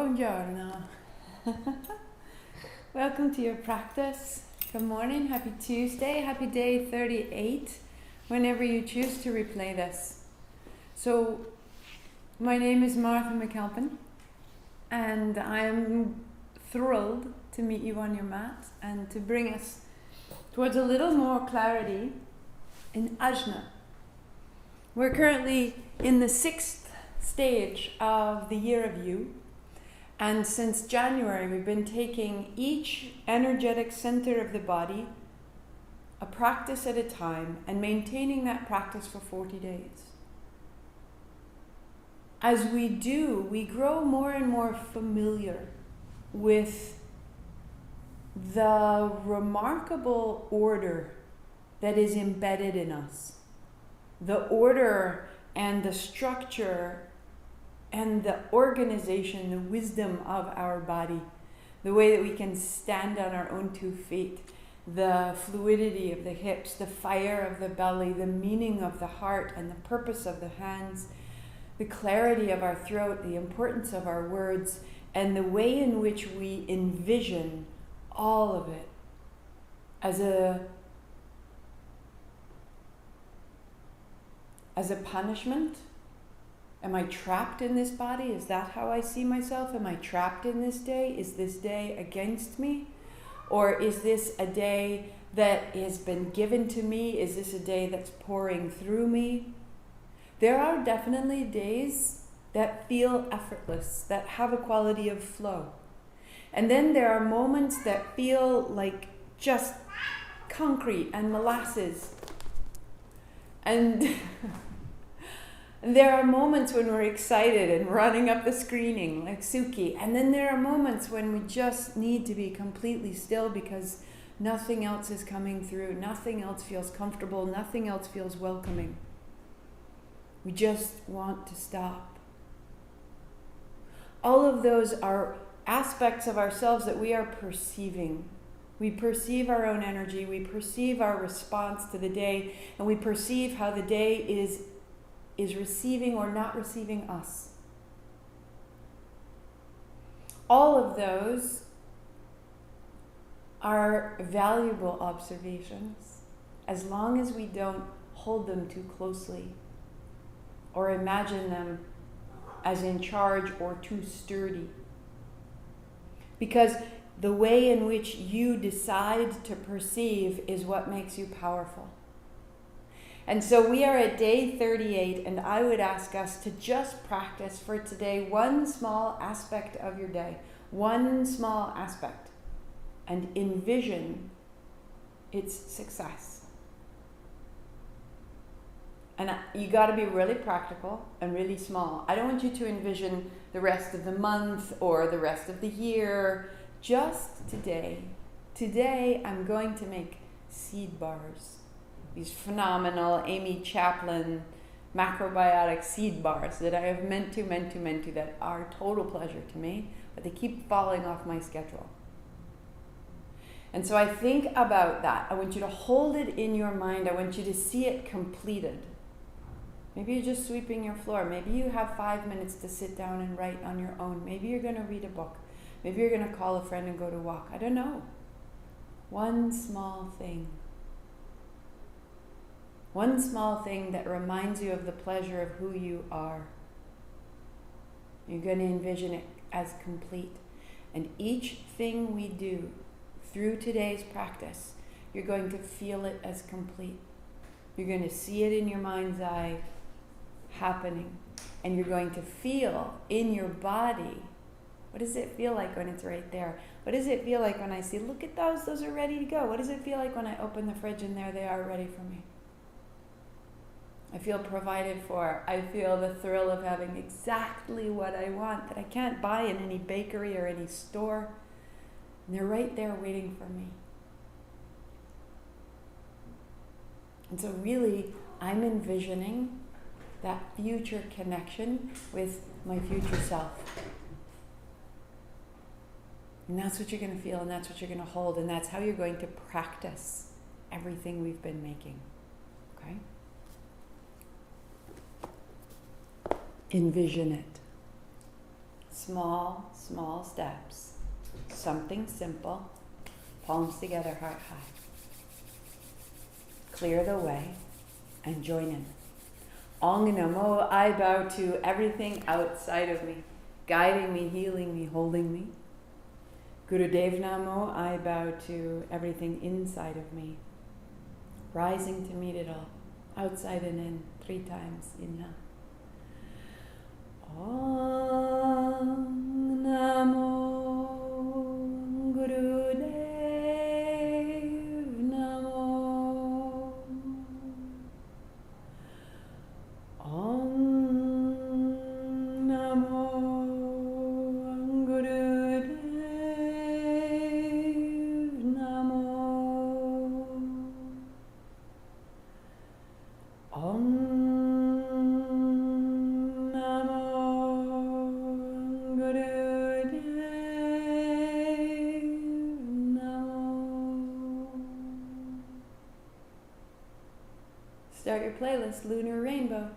Buongiorno. Welcome to your practice. Good morning, happy Tuesday, happy day 38, whenever you choose to replay this. So, my name is Martha McAlpin, and I am thrilled to meet you on your mat and to bring us towards a little more clarity in Ajna. We're currently in the 6th stage of the year of you. And since January, we've been taking each energetic center of the body, a practice at a time, and maintaining that practice for 40 days. As we do, we grow more and more familiar with the remarkable order that is embedded in us. The order and the structure and the organization, the wisdom of our body, the way that we can stand on our own 2 feet, the fluidity of the hips, the fire of the belly, the meaning of the heart and the purpose of the hands, the clarity of our throat, the importance of our words, and the way in which we envision all of it as a punishment. Am I trapped in this body? Is that how I see myself? Am I trapped in this day? Is this day against me? Or is this a day that has been given to me? Is this a day that's pouring through me? There are definitely days that feel effortless, that have a quality of flow. And then there are moments that feel like just concrete and molasses. And there are moments when we're excited and running up the screening like Suki. And then there are moments when we just need to be completely still because nothing else is coming through. Nothing else feels comfortable. Nothing else feels welcoming. We just want to stop. All of those are aspects of ourselves that we are perceiving. We perceive our own energy. We perceive our response to the day. And we perceive how the day is receiving or not receiving us. All of those are valuable observations as long as we don't hold them too closely or imagine them as in charge or too sturdy. Because the way in which you decide to perceive is what makes you powerful. And so we are at day 38, and I would ask us to just practice for today one small aspect of your day, one small aspect, and envision its success. And you got to be really practical and really small. I don't want you to envision the rest of the month or the rest of the year. Just today. Today I'm going to make seed bars. These phenomenal Amy Chaplin macrobiotic seed bars that I have meant to that are total pleasure to me, but they keep falling off my schedule. And so I think about that. I want you to hold it in your mind. I want you to see it completed. Maybe you're just sweeping your floor. Maybe you have 5 minutes to sit down and write on your own. Maybe you're going to read a book. Maybe you're going to call a friend and go to walk. I don't know. One small thing. One small thing that reminds you of the pleasure of who you are. You're going to envision it as complete. And each thing we do through today's practice, you're going to feel it as complete. You're going to see it in your mind's eye happening. And you're going to feel in your body, what does it feel like when it's right there? What does it feel like when I see, look at those are ready to go? What does it feel like when I open the fridge and there they are ready for me? I feel provided for. I feel the thrill of having exactly what I want that I can't buy in any bakery or any store. And they're right there waiting for me. And so really, I'm envisioning that future connection with my future self. And that's what you're going to feel, and that's what you're going to hold, and that's how you're going to practice everything we've been making. Okay? Envision it. Small, small steps. Something simple. Palms together, heart high. Clear the way and join in. Ong Namo, I bow to everything outside of me, guiding me, healing me, holding me. Gurudev Namo, I bow to everything inside of me, rising to meet it all, outside and in, 3 times. Inhale. Om Namo Gurudev Namo. Om Namo Gurudev Namo. Om Start your playlist, Lunar Rainbow.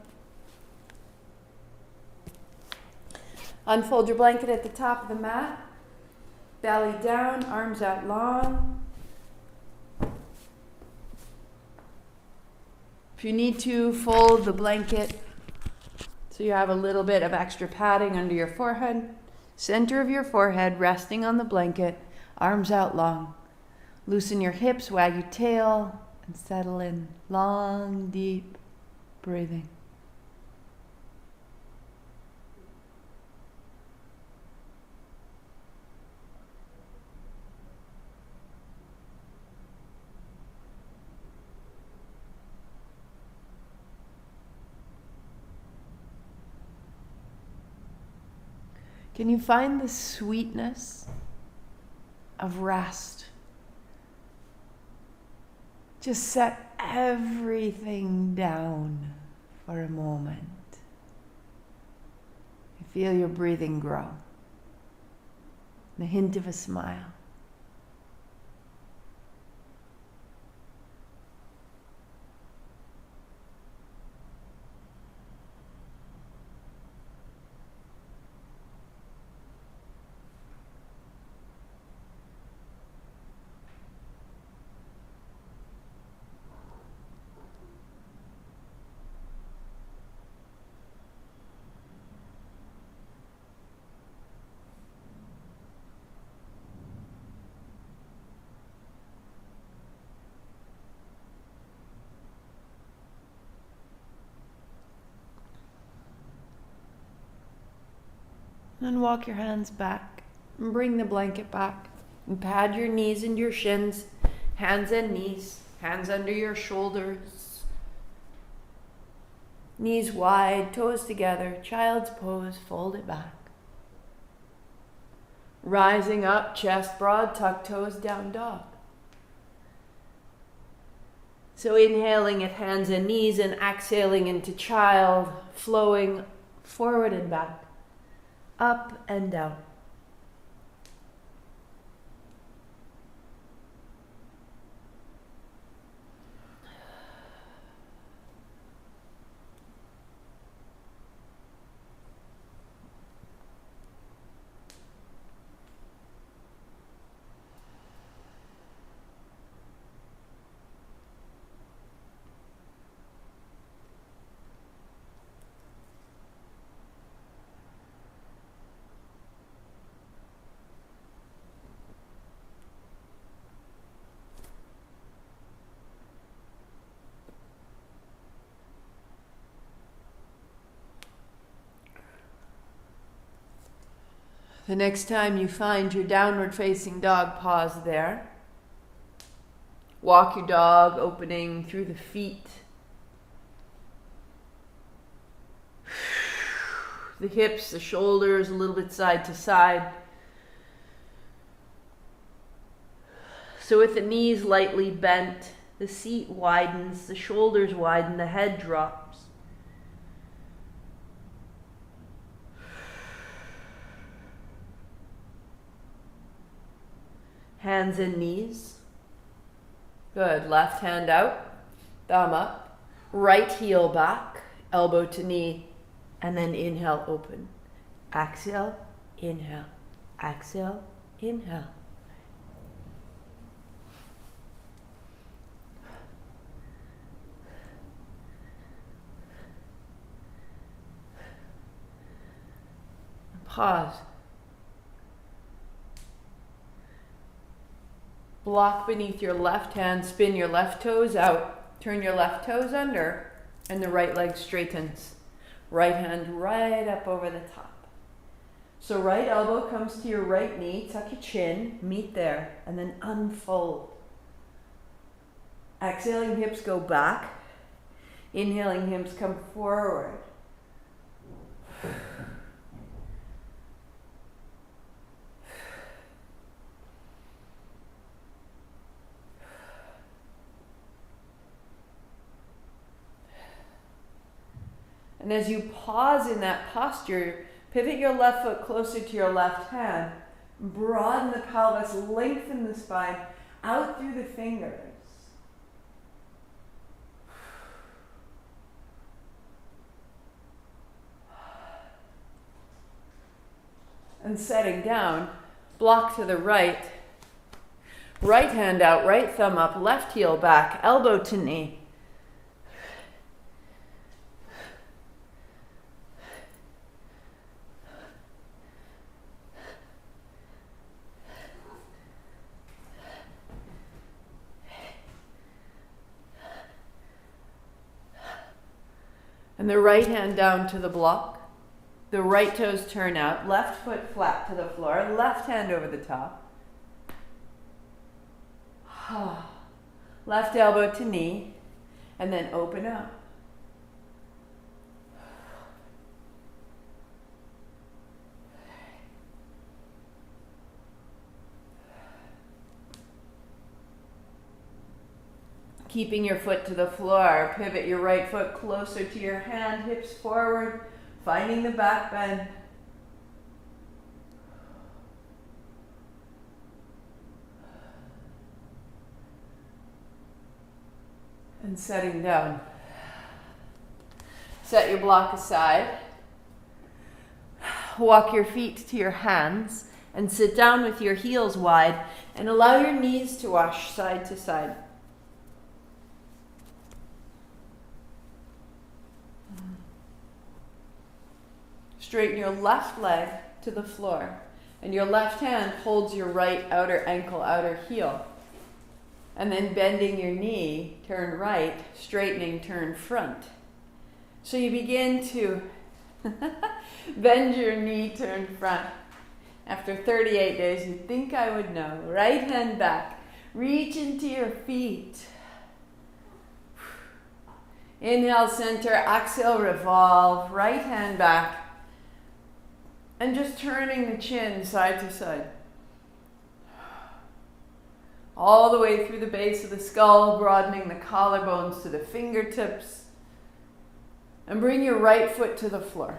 Unfold your blanket at the top of the mat. Belly down, arms out long. If you need to, fold the blanket so you have a little bit of extra padding under your forehead. Center of your forehead, resting on the blanket, arms out long. Loosen your hips, wag your tail, and settle in. Long, deep breathing. Can you find the sweetness of rest? Just set everything down for a moment. You feel your breathing grow. The hint of a smile. Then walk your hands back and bring the blanket back and pad your knees and your shins, hands and knees, hands under your shoulders, knees wide, toes together, child's pose, fold it back. Rising up, chest broad, tuck toes down, dog. So inhaling at hands and knees and exhaling into child, flowing forward and back. Up and down. The next time you find your downward facing dog, pause there. Walk your dog, opening through the feet. The hips, the shoulders, a little bit side to side. So with the knees lightly bent, the seat widens, the shoulders widen, the head drops. Hands and knees. Good. Left hand out, thumb up, right heel back, elbow to knee, and then inhale, open. Exhale, Inhale. Exhale. Inhale. Pause. Block beneath your left hand, spin your left toes out, turn your left toes under, and the right leg straightens. Right hand right up over the top. So right elbow comes to your right knee, tuck your chin, meet there, and then unfold. Exhaling, hips go back. Inhaling, hips come forward. And as you pause in that posture, pivot your left foot closer to your left hand. Broaden the pelvis, lengthen the spine out through the fingers. And setting down, block to the right. Right hand out, right thumb up, left heel back, elbow to knee. And the right hand down to the block. The right toes turn out, left foot flat to the floor, left hand over the top. Left elbow to knee, and then open up. Keeping your foot to the floor, pivot your right foot closer to your hand, hips forward, finding the back bend. And setting down. Set your block aside. Walk your feet to your hands and sit down with your heels wide and allow your knees to wash side to side. Straighten your left leg to the floor, and your left hand holds your right outer ankle, outer heel. And then bending your knee, turn right, straightening, turn front. So you begin to bend your knee, turn front. After 38 days, you'd think I would know. Right hand back, reach into your feet. Inhale, center, exhale, revolve, right hand back. And just turning the chin side to side. All the way through the base of the skull, broadening the collarbones to the fingertips. And bring your right foot to the floor.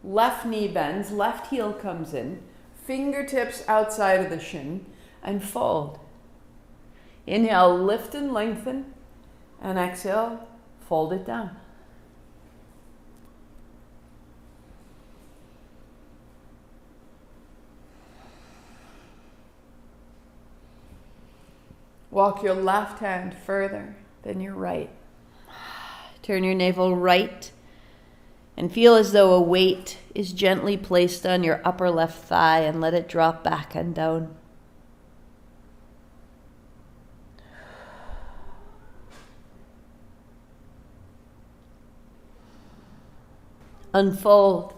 Left knee bends, left heel comes in, fingertips outside of the shin, and fold. Inhale, lift and lengthen, and exhale, fold it down. Walk your left hand further than your right. Turn your navel right and feel as though a weight is gently placed on your upper left thigh and let it drop back and down. Unfold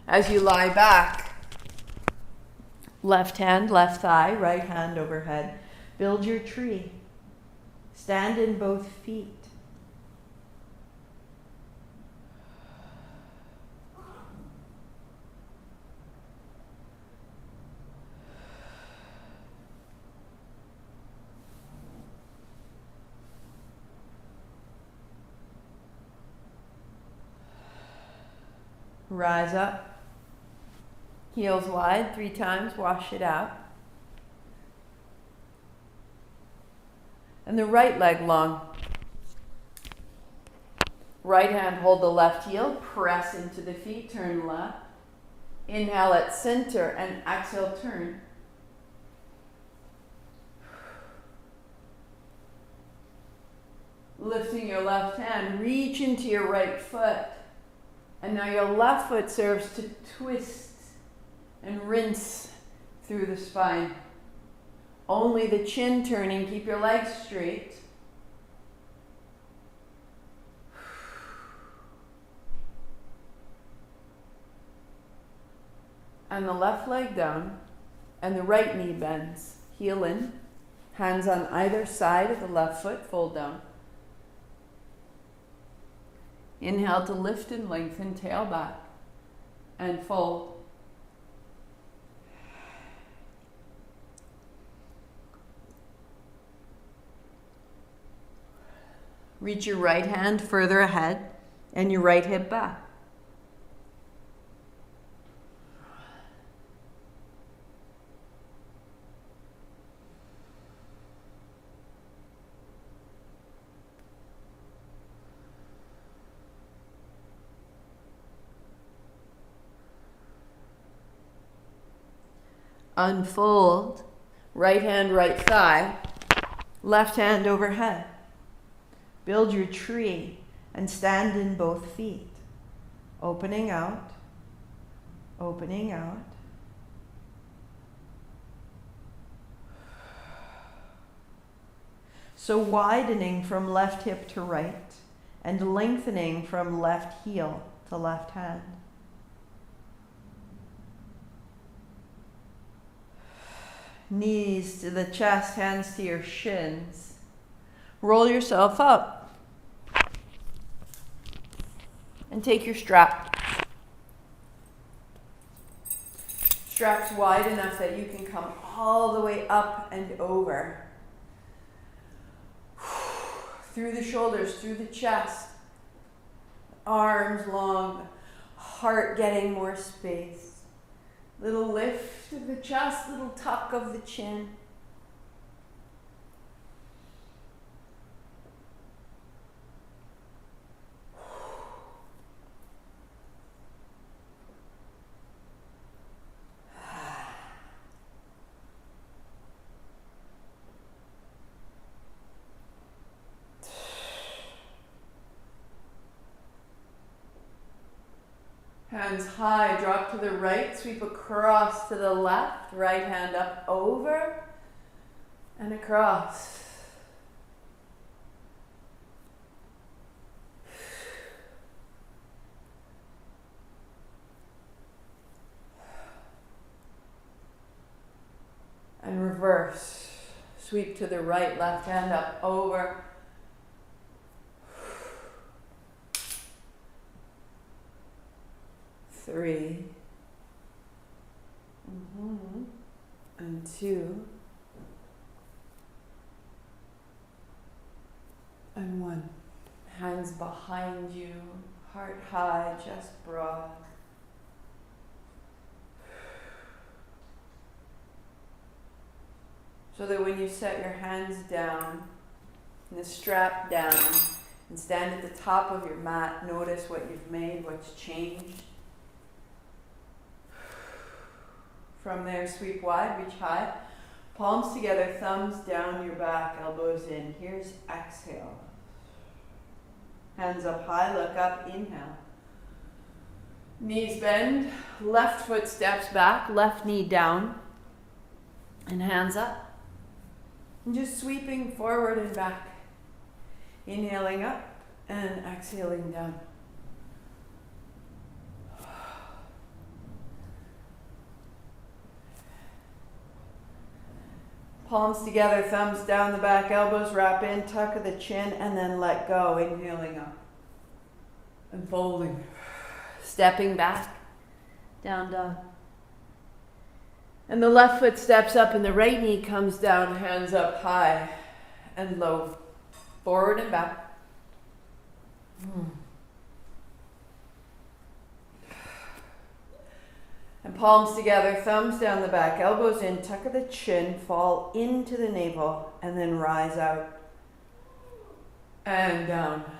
as you lie back. Left hand, left thigh, right hand overhead. Build your tree. Stand in both feet. Rise up. Heels wide 3 times, wash it out. And the right leg long. Right hand hold the left heel, press into the feet, turn left. Inhale at center and exhale, turn. Lifting your left hand, reach into your right foot. And now your left foot serves to twist and rinse through the spine. Only the chin turning, keep your legs straight. And the left leg down, and the right knee bends. Heel in, hands on either side of the left foot, fold down. Inhale to lift and lengthen, tail back, and fold. Reach your right hand further ahead and your right hip back. Unfold, right hand, right thigh, left hand overhead. Build your tree and stand in both feet. Opening out, opening out. So widening from left hip to right and lengthening from left heel to left hand. Knees to the chest, hands to your shins. Roll yourself up. And take your strap. Straps wide enough that you can come all the way up and over. Through the shoulders, through the chest. Arms long, heart getting more space. Little lift of the chest, little tuck of the chin. Hands high, drop to the right, sweep across to the left, right hand up over and across. And reverse, sweep to the right, left hand up over. 3, and 2, and 1. Hands behind you, heart high, chest broad. So that when you set your hands down and the strap down and stand at the top of your mat, notice what you've made, what's changed. From there, sweep wide, reach high. Palms together, thumbs down your back, elbows in. Here's exhale. Hands up high, look up, inhale. Knees bend, left foot steps back, left knee down, and hands up. And just sweeping forward and back. Inhaling up and exhaling down. Palms together, thumbs down the back, elbows wrap in, tuck of the chin, and then let go, inhaling up. And folding. Stepping back, down dog. And the left foot steps up and the right knee comes down, hands up high and low. Forward and back. And palms together, thumbs down the back, elbows in, tuck of the chin, fall into the navel, and then rise out. And down.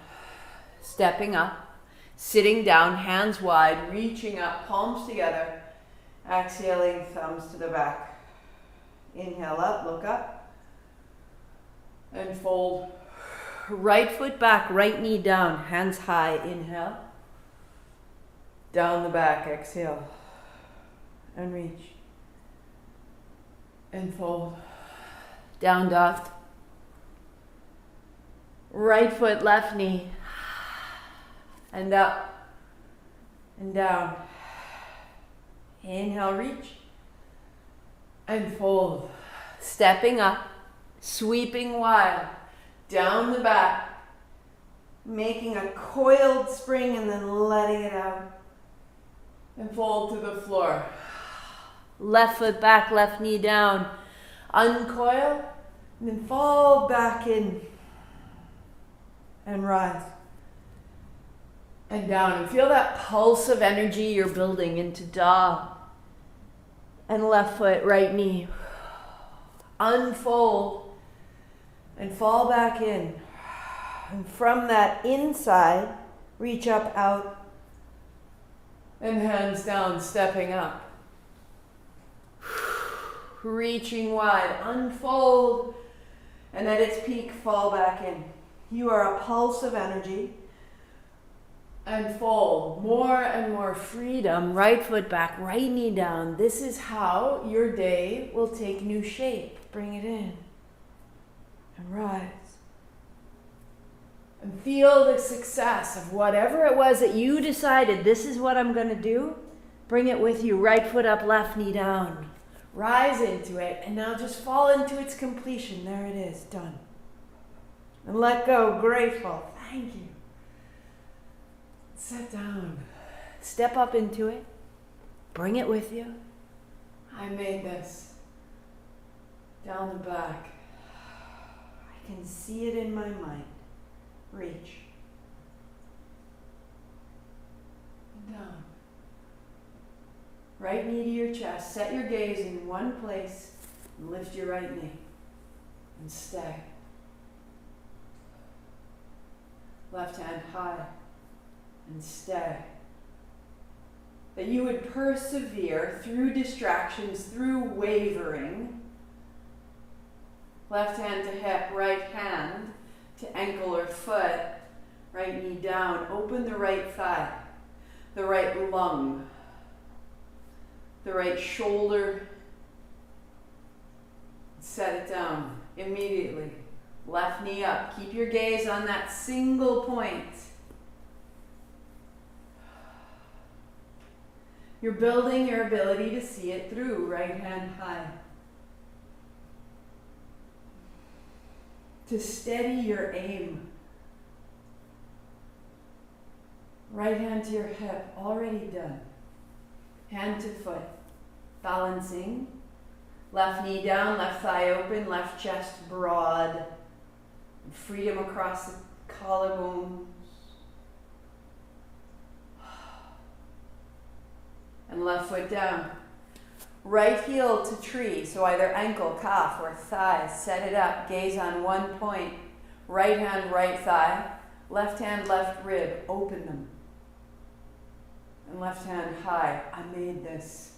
Stepping up, sitting down, hands wide, reaching up, palms together, Exhaling, thumbs to the back. Inhale up, look up. And fold. Right foot back, right knee down, hands high. Inhale. Down the back, exhale. And reach. And fold. Down dog. Right foot, left knee. And up. And down. Inhale, reach. And fold. Stepping up. Sweeping wide. Down the back. Making a coiled spring and then letting it out. And fold to the floor. Left foot back, left knee down. Uncoil. And then fall back in. And rise. And down. And feel that pulse of energy you're building into dog. And left foot, right knee. Unfold. And fall back in. And from that inside, reach up, out. And hands down, stepping up. Reaching wide. Unfold. And at its peak, fall back in. You are a pulse of energy. And fold. More and more freedom. Right foot back, right knee down. This is how your day will take new shape. Bring it in. And rise. And feel the success of whatever it was that you decided, this is what I'm going to do. Bring it with you. Right foot up, left knee down. Rise into it. And now just fall into its completion. There it is. Done. And let go. Grateful. Thank you. Sit down. Step up into it. Bring it with you. I made this. Down the back. I can see it in my mind. Reach. And down. Right knee to your chest. Set your gaze in one place. And lift your right knee. And stay. Left hand high. And stay. That you would persevere through distractions, through wavering. Left hand to hip, right hand to ankle or foot, right knee down. Open the right thigh, the right lung, the right shoulder. Set it down immediately. Left knee up. Keep your gaze on that single point. You're building your ability to see it through. Right hand high. To steady your aim. Right hand to your hip. Already done. Hand to foot. Balancing. Left knee down, left thigh open, left chest broad. Freedom across the collarbones. And left foot down. Right heel to tree, so either ankle, calf, or thigh. Set it up, gaze on one point. Right hand, right thigh. Left hand, left rib. Open them. And left hand high. I made this.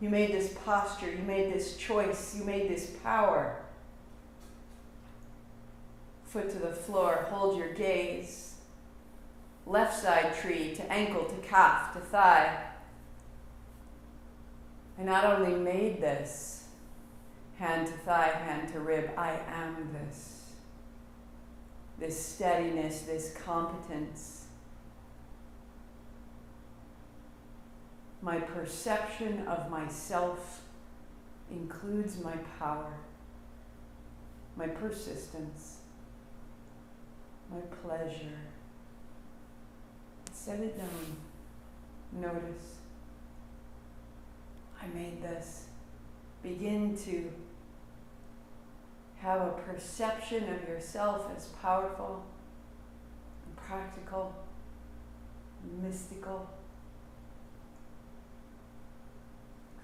You made this posture. You made this choice. You made this power. Foot to the floor. Hold your gaze. Left side tree to ankle, to calf, to thigh. I not only made this, hand to thigh, hand to rib, I am this. This steadiness, this competence. My perception of myself includes my power, my persistence, my pleasure. Set it down. Notice. I made this. Begin to have a perception of yourself as powerful, and practical, and mystical.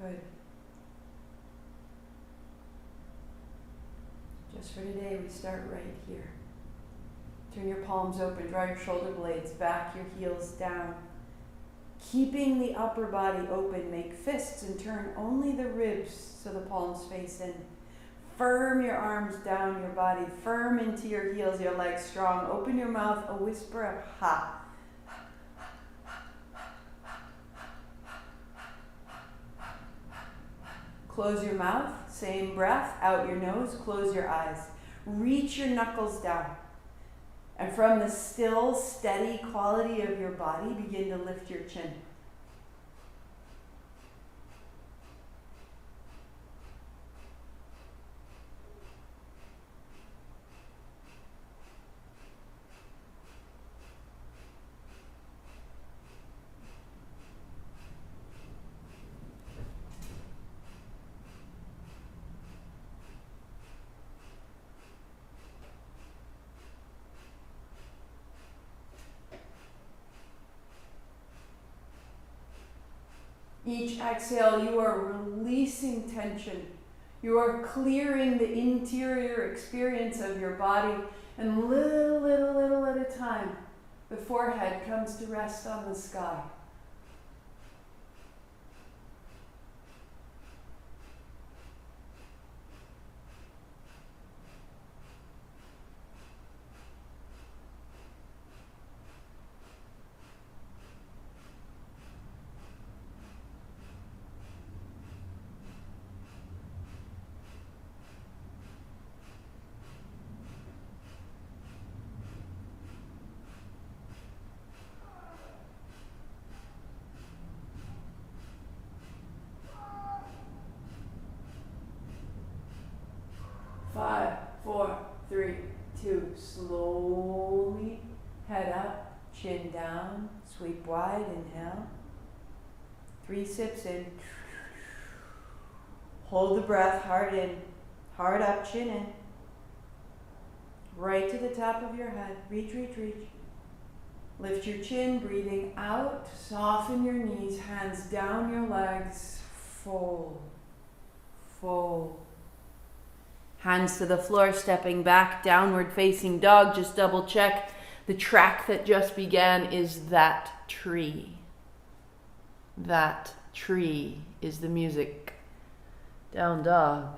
Good. Just for today, we start right here. Turn your palms open, draw your shoulder blades back, your heels down. Keeping the upper body open, make fists and turn only the ribs so the palms face in. Firm your arms down your body, firm into your heels, your legs strong. Open your mouth, a whisper of ha. Close your mouth, same breath, out your nose, close your eyes. Reach your knuckles down. And from the still, steady quality of your body, begin to lift your chin. Each exhale, you are releasing tension. You are clearing the interior experience of your body, and little at a time, the forehead comes to rest on the sky. Five, four, three, two. Slowly head up, chin down, sweep wide, inhale. 3 sips in. Hold the breath, heart in, heart up, chin in. Right to the top of your head. Reach, reach, reach. Lift your chin, breathing out. Soften your knees, hands down your legs. Fold, fold. Hands to the floor, stepping back, downward facing dog. Just double check the track that just began is that tree. That tree is the music. Down dog.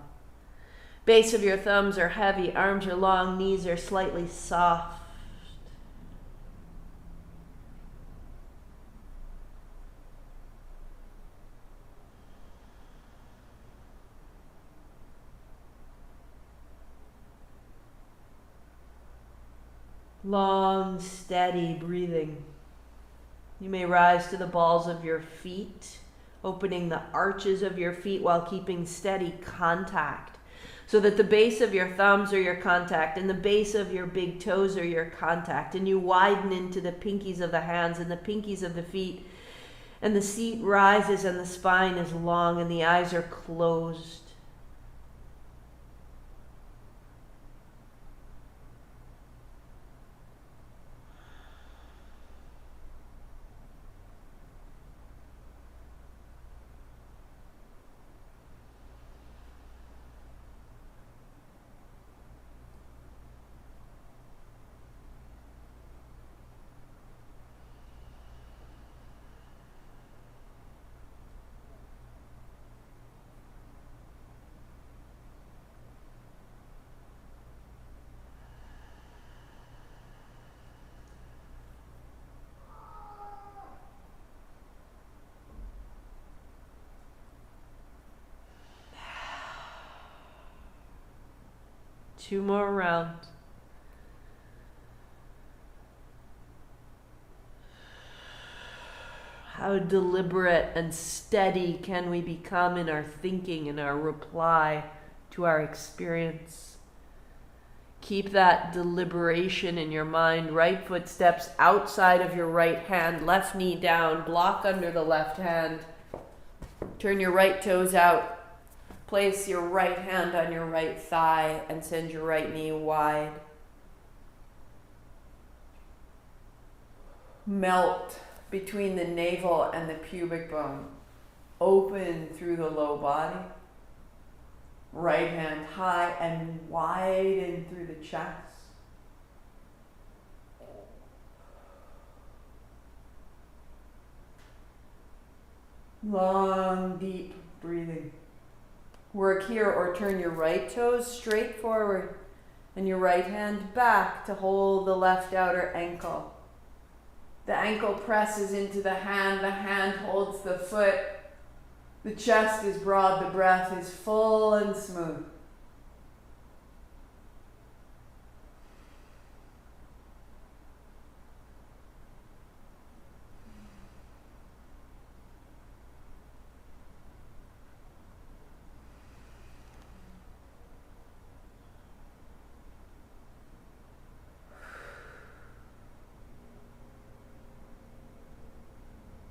Base of your thumbs are heavy, arms are long, knees are slightly soft. Long, steady breathing. You may rise to the balls of your feet, opening the arches of your feet while keeping steady contact, so that the base of your thumbs are your contact and the base of your big toes are your contact, and you widen into the pinkies of the hands and the pinkies of the feet, and the seat rises and the spine is long and the eyes are closed. Two more rounds. How deliberate and steady can we become in our thinking and our reply to our experience? Keep that deliberation in your mind. Right foot steps outside of your right hand, left knee down, block under the left hand. Turn your right toes out. Place your right hand on your right thigh and send your right knee wide. Melt between the navel and the pubic bone. Open through the low body. Right hand high and widen through the chest. Long, deep breathing. Work here, or turn your right toes straight forward and your right hand back to hold the left outer ankle. The ankle presses into the hand holds the foot. The chest is broad, the breath is full and smooth.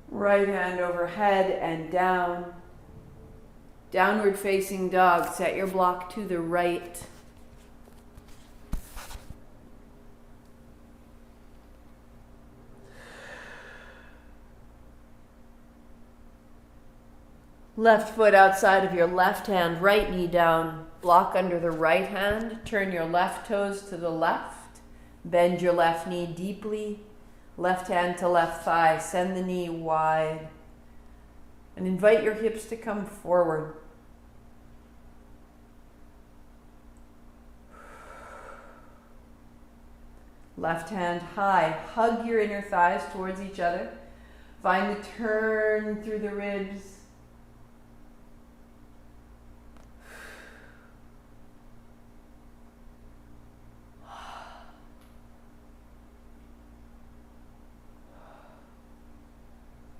Right hand overhead and down. Downward facing dog. Set your block to the right. Left foot outside of your left hand, right knee down. Block under the right hand. Turn your left toes to the left. Bend your left knee deeply. Left hand to left thigh. Send the knee wide. And invite your hips to come forward. Left hand high. Hug your inner thighs towards each other. Find the turn through the ribs.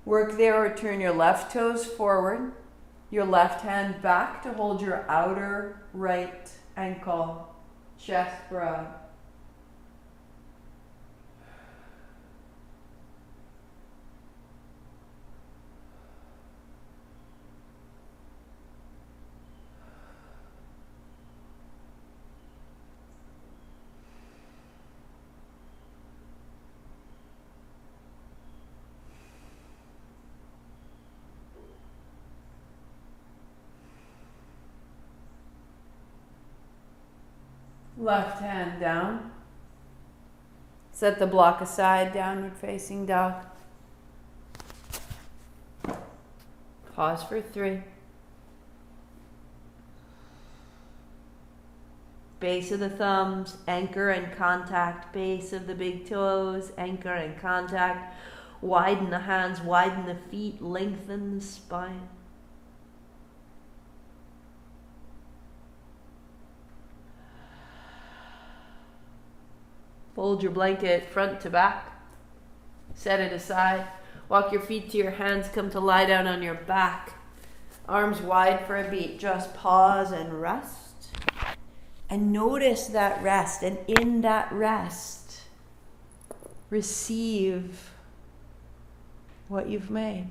Work there, or turn your left toes forward, your left hand back to hold your outer right ankle, chest broad. Left hand down. Set the block aside, downward facing dog. Pause for 3. Base of the thumbs, anchor and contact. Base of the big toes, anchor and contact. Widen the hands, widen the feet, lengthen the spine. Fold your blanket front to back. Set it aside. Walk your feet to your hands. Come to lie down on your back. Arms wide for a beat. Just pause and rest. And notice that rest. And in that rest, receive what you've made.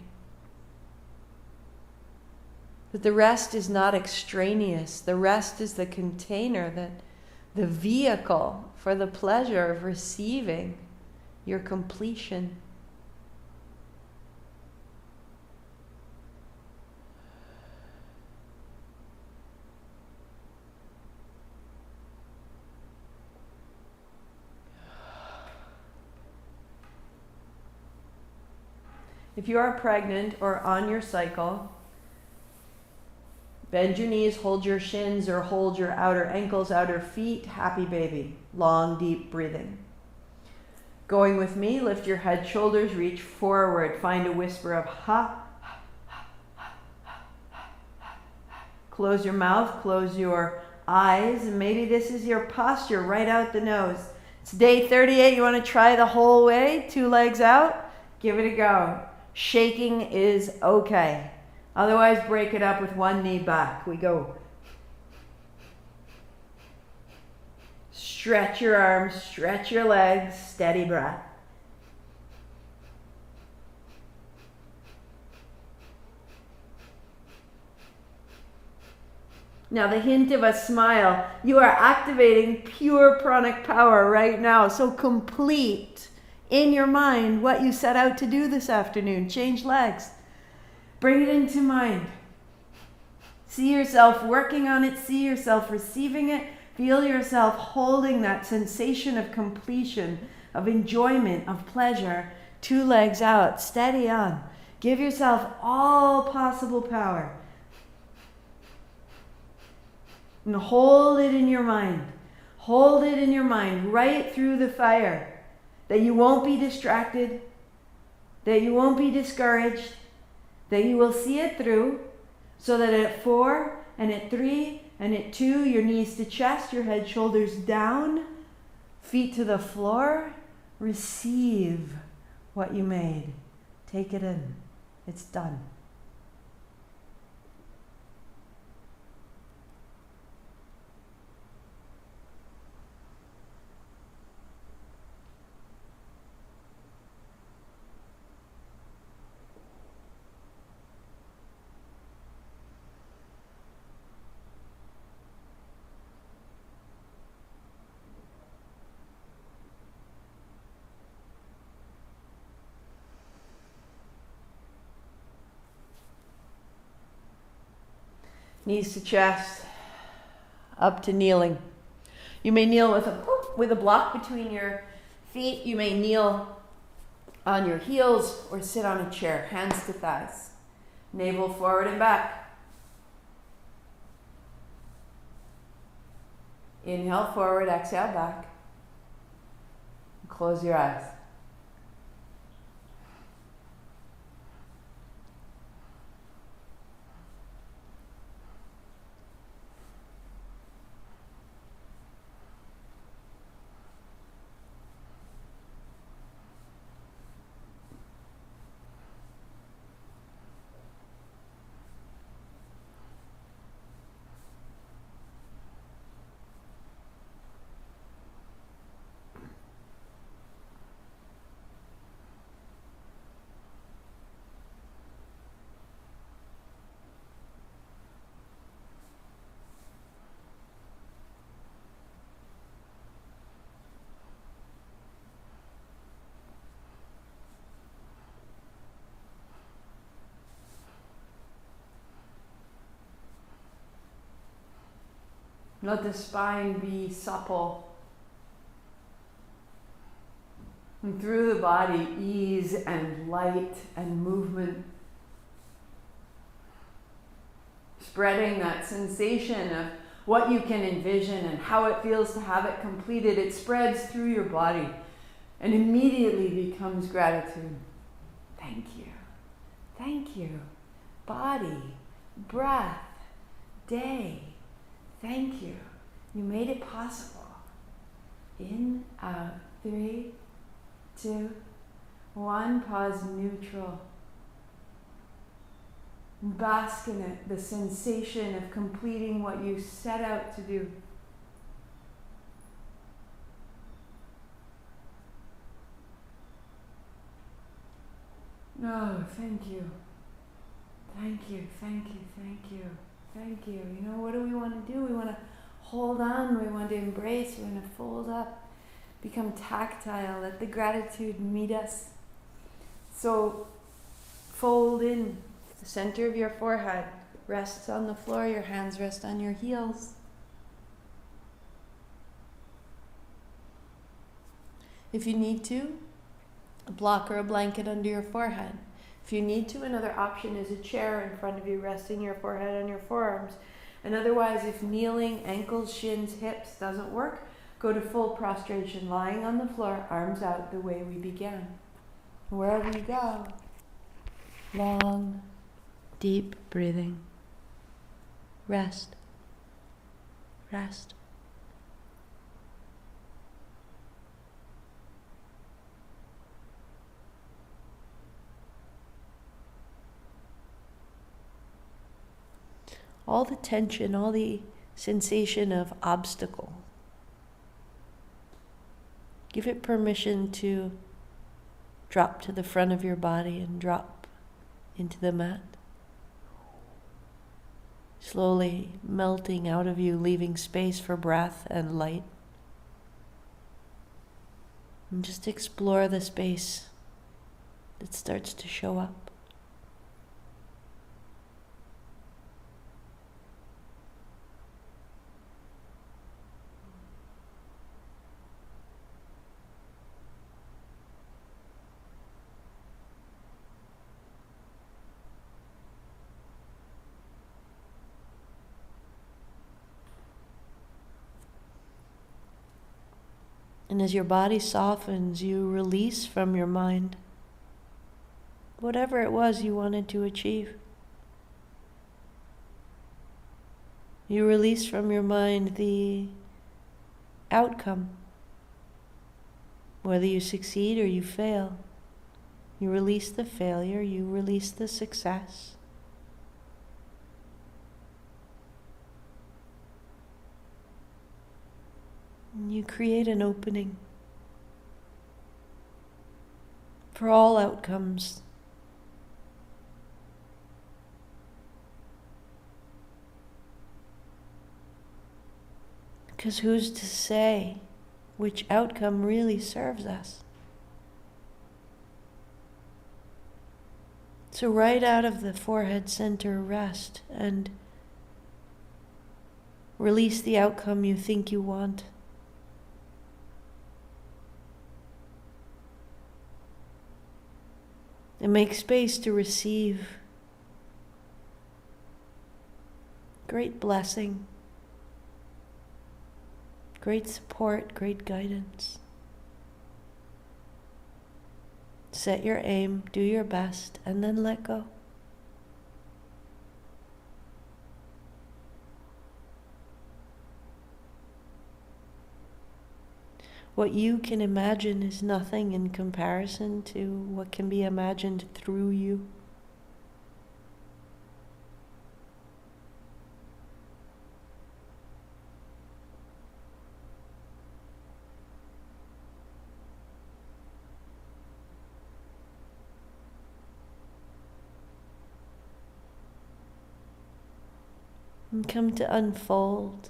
That the rest is not extraneous. The rest is the container, the vehicle for the pleasure of receiving your completion. If you are pregnant or on your cycle, bend your knees, hold your shins, or hold your outer ankles, outer feet. Happy baby. Long, deep breathing. Going with me, lift your head, shoulders, reach forward. Find a whisper of ha. Close your mouth, close your eyes, and maybe this is your posture, right out the nose. It's day 38. You want to try the whole way? 2 legs out. Give it a go. Shaking is okay. Otherwise, break it up with 1 knee back. We go. Stretch your arms, stretch your legs, steady breath. Now, the hint of a smile. You are activating pure pranic power right now. So complete in your mind what you set out to do this afternoon. Change legs. Bring it into mind. See yourself working on it. See yourself receiving it. Feel yourself holding that sensation of completion, of enjoyment, of pleasure. 2 legs out. Steady on. Give yourself all possible power. And hold it in your mind. Hold it in your mind right through the fire. That you won't be distracted. That you won't be discouraged. That you will see it through. So that at 4 and at 3 and at 2, your knees to chest, your head, shoulders down, feet to the floor. Receive what you made. Take it in. It's done. Knees to chest, up to kneeling. You may kneel with a block between your feet. You may kneel on your heels or sit on a chair, hands to thighs. Navel forward and back. Inhale forward, exhale back. Close your eyes. Let the spine be supple. And through the body, ease and light and movement. Spreading that sensation of what you can envision and how it feels to have it completed. It spreads through your body and immediately becomes gratitude. Thank you. Thank you. Body, breath, day. Thank you. You made it possible. In, out, 3, 2, 1. Pause neutral. Bask in it, the sensation of completing what you set out to do. Oh, thank you. Thank you, thank you, thank you. Thank you. You know, what do we want to do? We want to hold on. We want to embrace. We want to fold up. Become tactile. Let the gratitude meet us. So fold in. The center of your forehead rests on the floor. Your hands rest on your heels. If you need to, a block or a blanket under your forehead. If you need to, another option is a chair in front of you, resting your forehead on your forearms. And otherwise, if kneeling, ankles, shins, hips doesn't work, go to full prostration, lying on the floor, arms out the way we began. Wherever you go, long, deep breathing. Rest. Rest. All the tension, all the sensation of obstacle. Give it permission to drop to the front of your body and drop into the mat. Slowly melting out of you, leaving space for breath and light. And just explore the space that starts to show up. And as your body softens, you release from your mind whatever it was you wanted to achieve. You release from your mind the outcome, whether you succeed or you fail. You release the failure, you release the success. And you create an opening for all outcomes. Because who's to say which outcome really serves us? So right out of the forehead center, rest and release the outcome you think you want. And make space to receive great blessing, great support, great guidance. Set your aim, do your best, and then let go. What you can imagine is nothing in comparison to what can be imagined through you. And come to unfold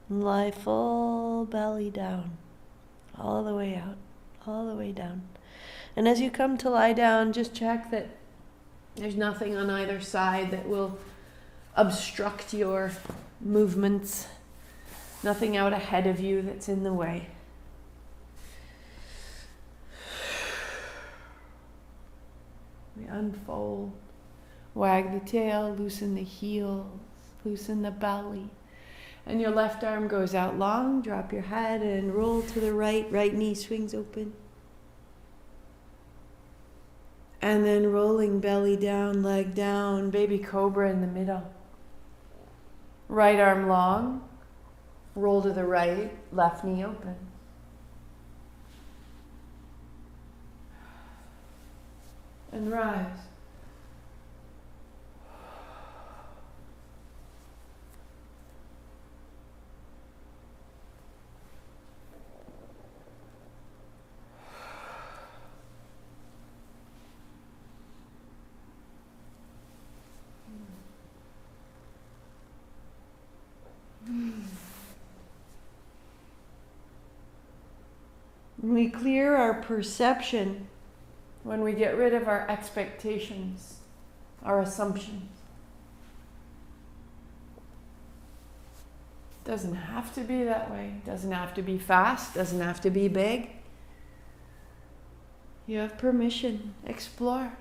and lie full belly down, all the way out, all the way down. And as you come to lie down, just check that there's nothing on either side that will obstruct your movements, nothing out ahead of you that's in the way. We unfold, wag the tail, loosen the heels, loosen the belly. And your left arm goes out long, drop your head and roll to the right, right knee swings open. And then rolling belly down, leg down, baby cobra in the middle. Right arm long, roll to the right, left knee open. And rise. We clear our perception when we get rid of our expectations, our assumptions. Doesn't have to be that way. Doesn't have to be fast. Doesn't have to be big. You have permission. Explore.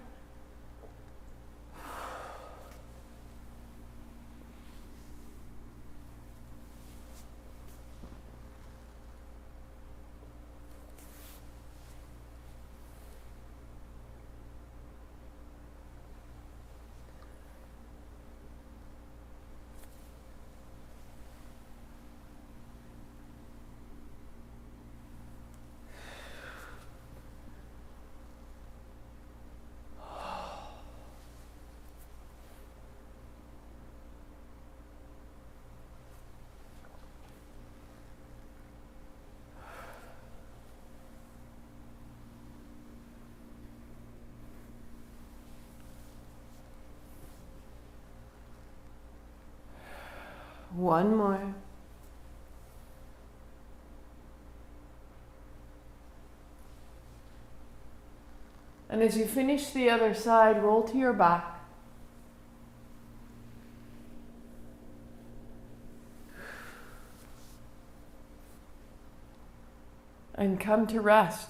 One more. And as you finish the other side, roll to your back. And come to rest.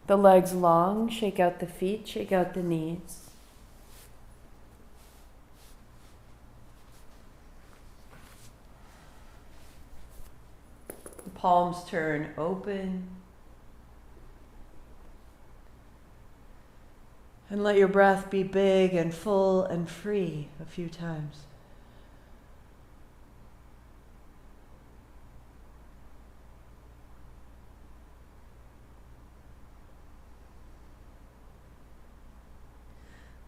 The legs long, shake out the feet, shake out the knees. palms turn open. And let your breath be big and full and free a few times.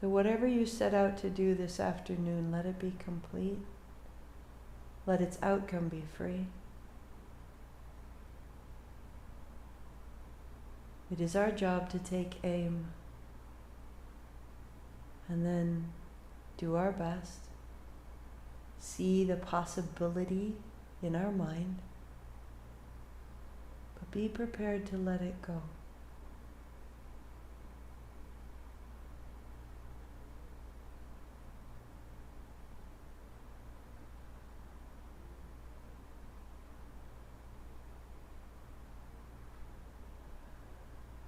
So whatever you set out to do this afternoon, let it be complete. Let its outcome be free. It is our job to take aim and then do our best. See the possibility in our mind, but be prepared to let it go.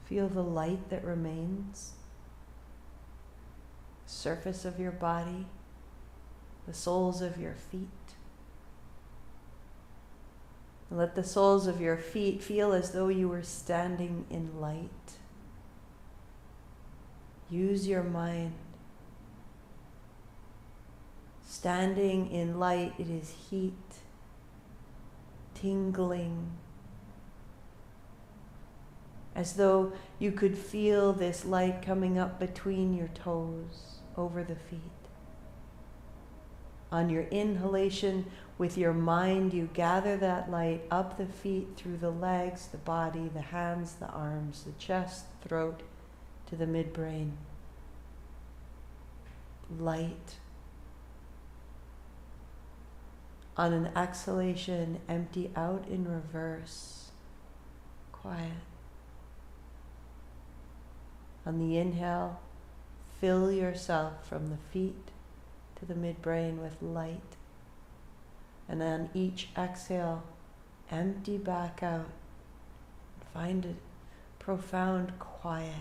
Feel the light that remains, the surface of your body, the soles of your feet. Let the soles of your feet feel as though you were standing in light. Use your mind. Standing in light, it is heat, tingling, as though you could feel this light coming up between your toes, over the feet. On your inhalation, with your mind, you gather that light up the feet, through the legs, the body, the hands, the arms, the chest, throat, to the midbrain. Light. On an exhalation, empty out in reverse. Quiet. On the inhale, fill yourself from the feet to the midbrain with light. And on each exhale, empty back out. Find a profound quiet.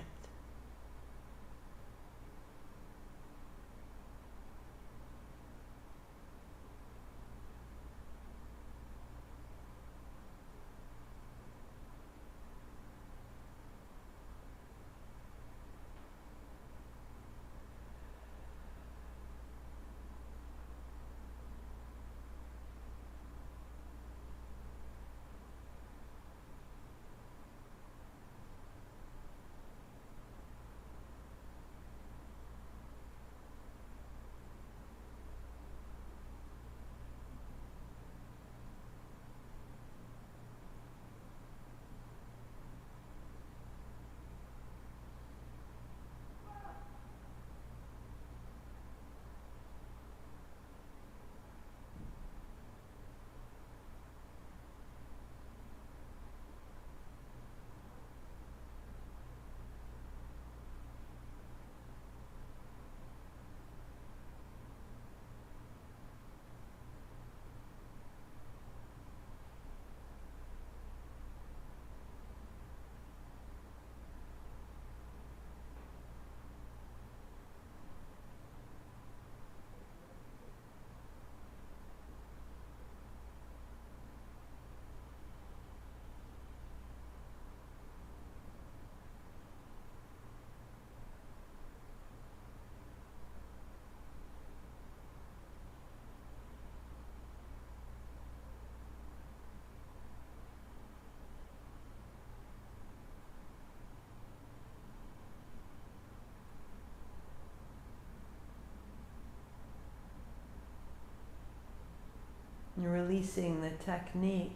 And releasing the technique,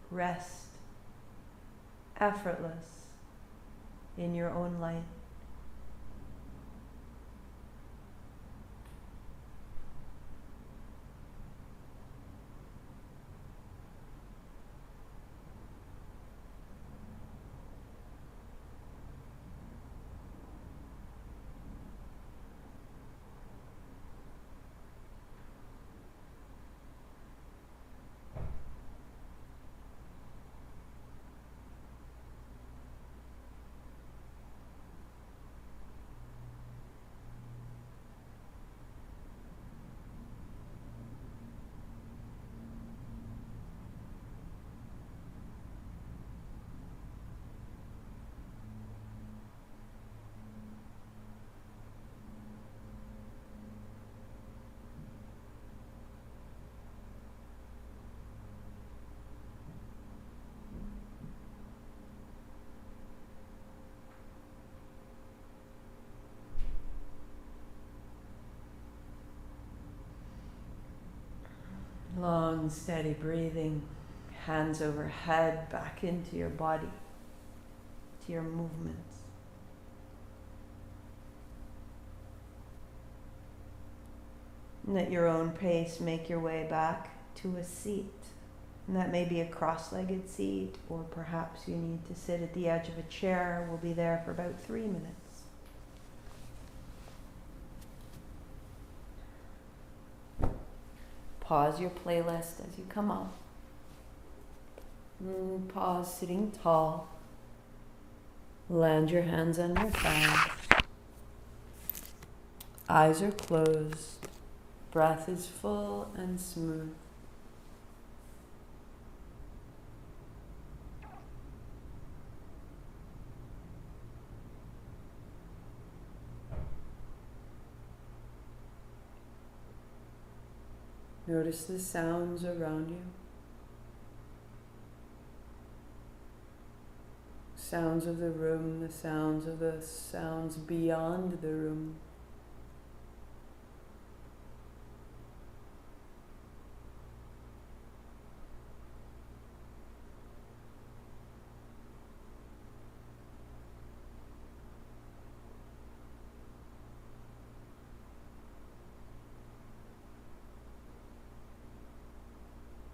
rest, effortless in your own light. Long, steady breathing, hands overhead, back into your body, to your movements. And at your own pace, make your way back to a seat. And that may be a cross-legged seat, or perhaps you need to sit at the edge of a chair. We'll be there for about 3 minutes. Pause your playlist as you come up. Pause sitting tall. Land your hands on your thighs. Eyes are closed. Breath is full and smooth. Notice the sounds around you. Sounds of the room, the sounds beyond the room.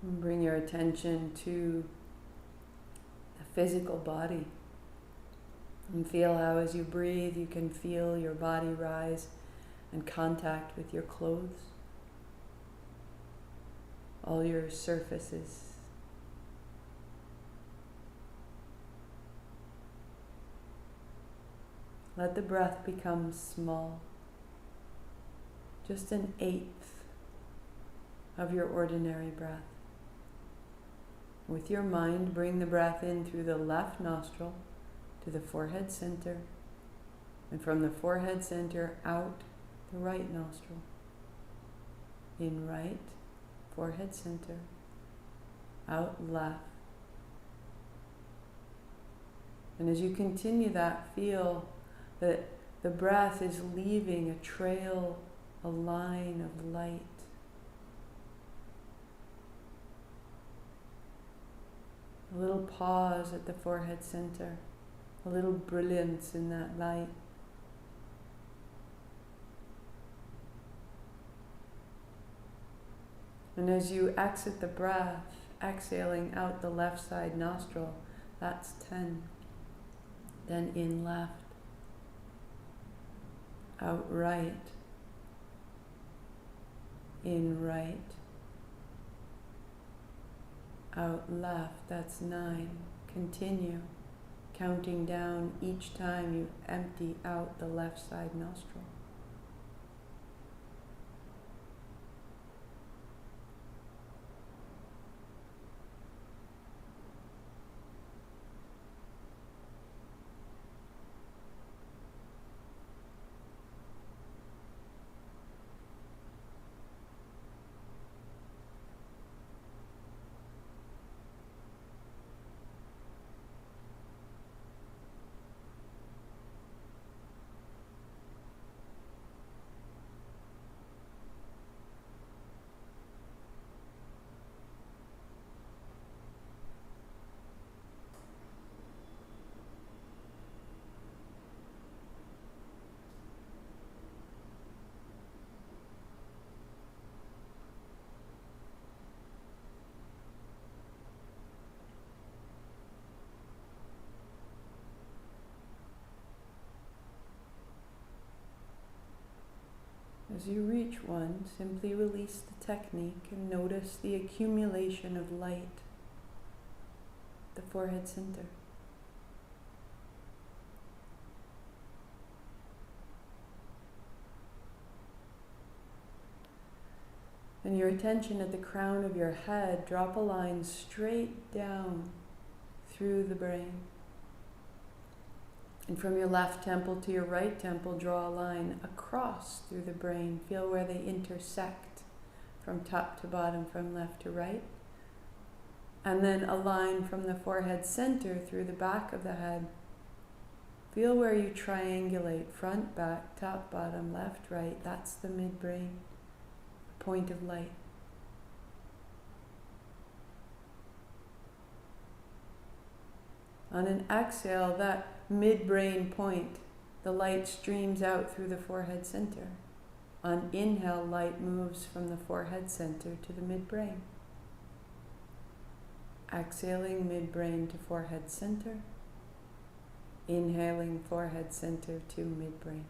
And bring your attention to the physical body. And feel how as you breathe, you can feel your body rise in contact with your clothes, all your surfaces. Let the breath become small, just an eighth of your ordinary breath. With your mind, bring the breath in through the left nostril to the forehead center, and from the forehead center out the right nostril. In right, forehead center, out left. And as you continue that, feel that the breath is leaving a trail, a line of light. A little pause at the forehead center, a little brilliance in that light. And as you exit the breath, exhaling out the left side nostril, that's 10. Then in left, out right, in right, out left, that's 9. Continue counting down each time you empty out the left side nostril. As you reach one, simply release the technique and notice the accumulation of light at the forehead center. And your attention at the crown of your head, drop a line straight down through the brain. And from your left temple to your right temple, draw a line across through the brain. Feel where they intersect from top to bottom, from left to right. And then a line from the forehead center through the back of the head. Feel where you triangulate, front, back, top, bottom, left, right. That's the midbrain, point of light. On an exhale, that midbrain point, the light streams out through the forehead center. On inhale, light moves from the forehead center to the midbrain. Exhaling, midbrain to forehead center. Inhaling, forehead center to midbrain.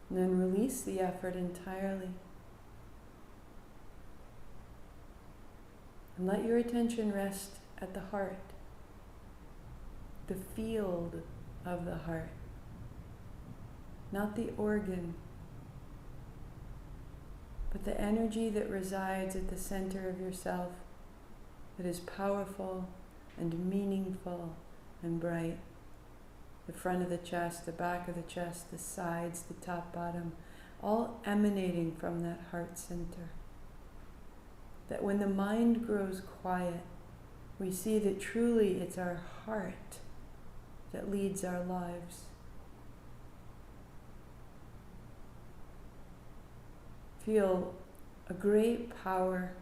And then release the effort entirely. And let your attention rest at the heart, the field of the heart, not the organ, but the energy that resides at the center of yourself, that is powerful and meaningful and bright. The front of the chest, the back of the chest, the sides, the top, bottom, all emanating from that heart center. That when the mind grows quiet, we see that truly it's our heart that leads our lives. Feel a great power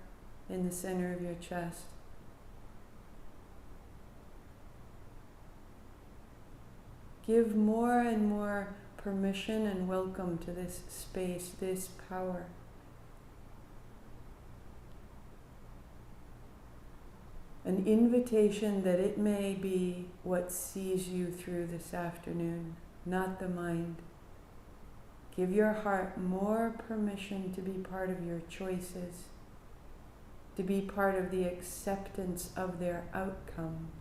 in the center of your chest. Give more and more permission and welcome to this space, this power. An invitation that it may be what sees you through this afternoon, not the mind. Give your heart more permission to be part of your choices, to be part of the acceptance of their outcomes,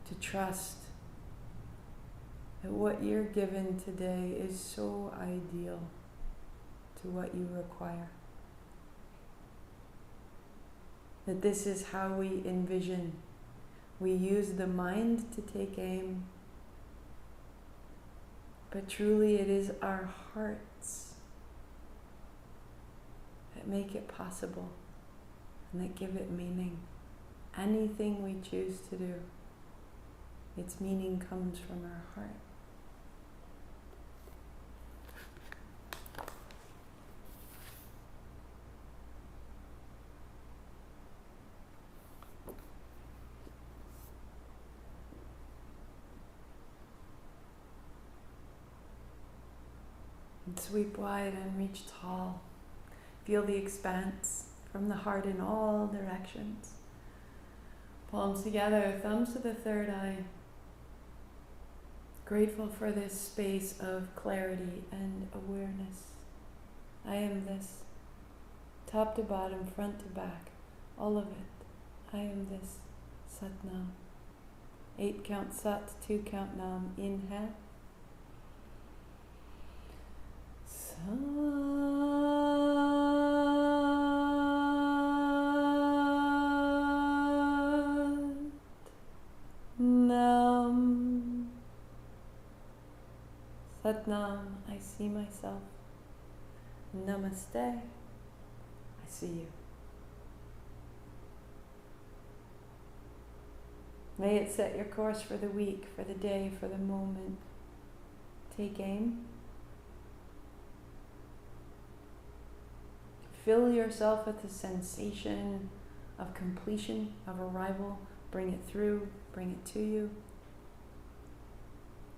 to trust that what you're given today is so ideal to what you require. That this is how we envision. We use the mind to take aim, but truly it is our hearts that make it possible and that give it meaning. Anything we choose to do, its meaning comes from our heart. And sweep wide and reach tall. Feel the expanse from the heart in all directions. Palms together, thumbs to the third eye. Grateful for this space of clarity and awareness. I am this. Top to bottom, front to back, all of it. I am this. Sat Nam. 8 count Sat, 2 count Nam. Inhale. Nam. Sat Nam, I see myself. Namaste, I see you. May it set your course for the week, for the day, for the moment. Take aim. Fill yourself with the sensation of completion, of arrival. Bring it through, bring it to you.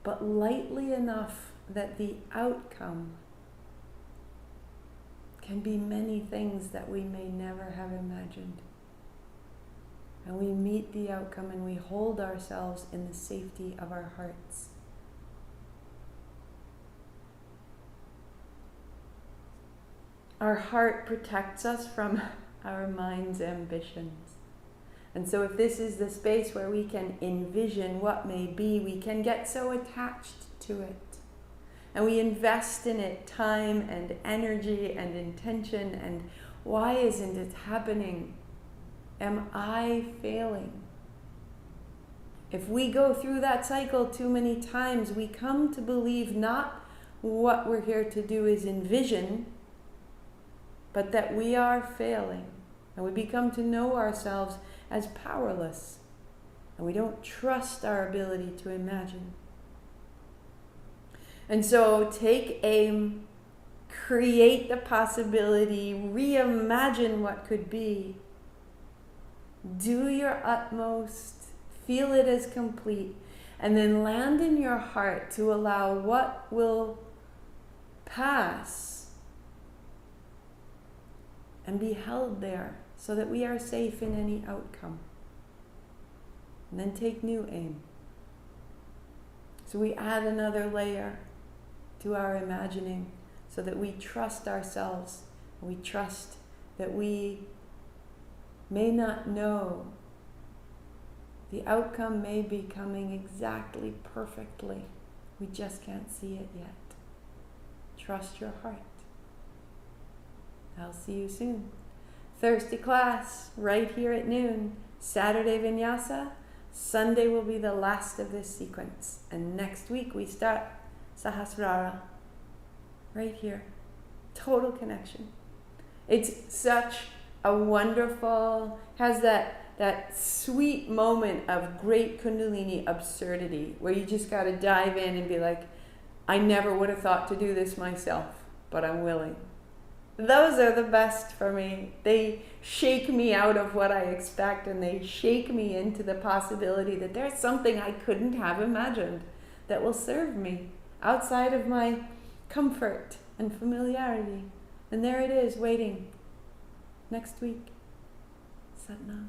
But lightly enough that the outcome can be many things that we may never have imagined. And we meet the outcome and we hold ourselves in the safety of our hearts. Our heart protects us from our mind's ambitions. And so if this is the space where we can envision what may be, we can get so attached to it. And we invest in it time and energy and intention. And why isn't it happening? Am I failing? If we go through that cycle too many times, we come to believe not what we're here to do is envision, but that we are failing. And we become to know ourselves as powerless. And we don't trust our ability to imagine. And so take aim, create the possibility, reimagine what could be. Do your utmost, feel it as complete, and then land in your heart to allow what will pass and be held there so that we are safe in any outcome. And then take new aim. So we add another layer to our imagining so that we trust ourselves. We trust that we may not know. The outcome may be coming exactly perfectly. We just can't see it yet. Trust your heart. I'll see you soon. Thursday class, right here at noon. Saturday vinyasa. Sunday will be the last of this sequence. And next week we start Sahasrara. Right here. Total connection. It's such a wonderful, has that sweet moment of great kundalini absurdity where you just got to dive in and be like, I never would have thought to do this myself, but I'm willing. Those are the best for me. They shake me out of what I expect, and they shake me into the possibility that there's something I couldn't have imagined that will serve me outside of my comfort and familiarity. And there it is, waiting. Next week. Satnam.